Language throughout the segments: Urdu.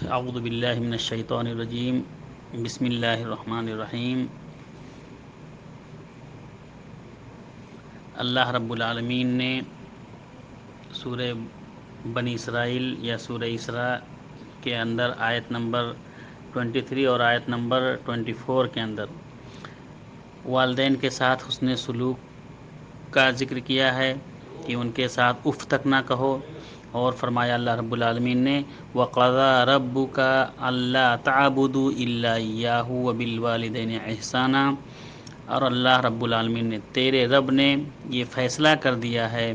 اعوذ باللہ من الشیطان الرجیم بسم اللہ الرحمن الرحیم۔ اللہ رب العالمین نے سورہ بنی اسرائیل یا سورہ اسراء کے اندر آیت نمبر 23 اور آیت نمبر 24 کے اندر والدین کے ساتھ حسن سلوک کا ذکر کیا ہے کہ ان کے ساتھ اف تک نہ کہو، اور فرمایا اللہ رب العالمین نے وَقَضَىٰ رَبُّكَ أَلَّا تَعْبُدُوا إِلَّا إِيَّاهُ وَبِالْوَالِدَيْنِ إِحْسَانًا، اور اللہ رب العالمین نے، تیرے رب نے یہ فیصلہ کر دیا ہے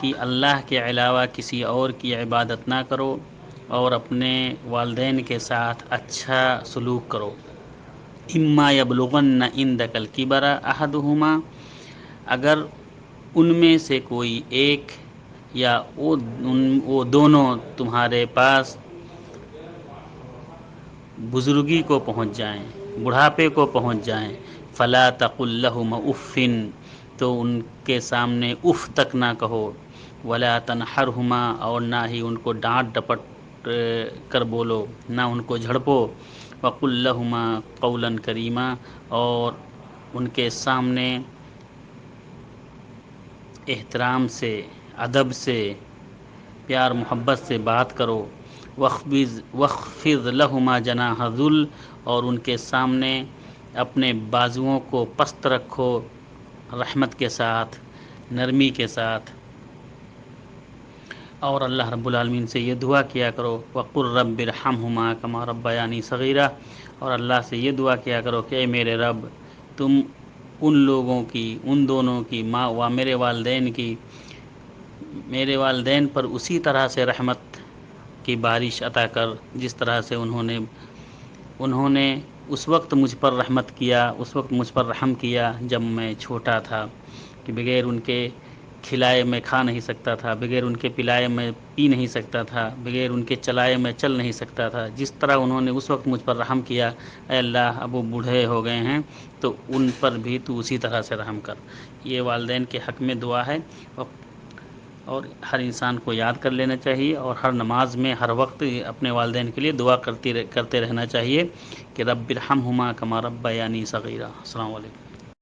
کہ اللہ کے علاوہ کسی اور کی عبادت نہ کرو اور اپنے والدین کے ساتھ اچھا سلوک کرو۔ اما یبلغن عندک الکبر احدہما، اگر ان میں سے کوئی ایک یا وہ دونوں تمہارے پاس بزرگی کو پہنچ جائیں، بڑھاپے کو پہنچ جائیں، فلا تقل لہما اف، تو ان کے سامنے اف تک نہ کہو، ولا تنہرہما، اور نہ ہی ان کو ڈانٹ ڈپٹ کر بولو، نہ ان کو جھڑپو، وقل لہما قولا کریما، اور ان کے سامنے احترام سے، ادب سے، پیار محبت سے بات کرو، وَاخْفِضْ لَهُمَا جَنَاحَ الذُّلِّ، اور ان کے سامنے اپنے بازوؤں کو پست رکھو، رحمت کے ساتھ، نرمی کے ساتھ، اور اللہ رب العالمین سے یہ دعا کیا کرو وَقُلْ رَبِّ ارْحَمْهُمَا كَمَا رَبَّيَانِي صَغِيرًا، اور اللہ سے یہ دعا کیا کرو کہ اے میرے رب، تم ان لوگوں کی، ان دونوں کی، ماں و میرے والدین کی، میرے والدین پر اسی طرح سے رحمت کی بارش عطا کر جس طرح سے انہوں نے اس وقت مجھ پر رحمت کیا، اس وقت مجھ پر رحم کیا جب میں چھوٹا تھا، کہ بغیر ان کے کھلائے میں کھا نہیں سکتا تھا، بغیر ان کے پلائے میں پی نہیں سکتا تھا، بغیر ان کے چلائے میں چل نہیں سکتا تھا، جس طرح انہوں نے اس وقت مجھ پر رحم کیا، اے اللہ اب وہ بوڑھے ہو گئے ہیں تو ان پر بھی تو اسی طرح سے رحم کر۔ یہ والدین کے حق میں دعا ہے، اور ہر انسان کو یاد کر لینا چاہیے، اور ہر نماز میں ہر وقت اپنے والدین کے لیے دعا کرتے رہنا چاہیے کہ رب ارحمہما کما ربیانی صغیرا۔ السلام علیکم۔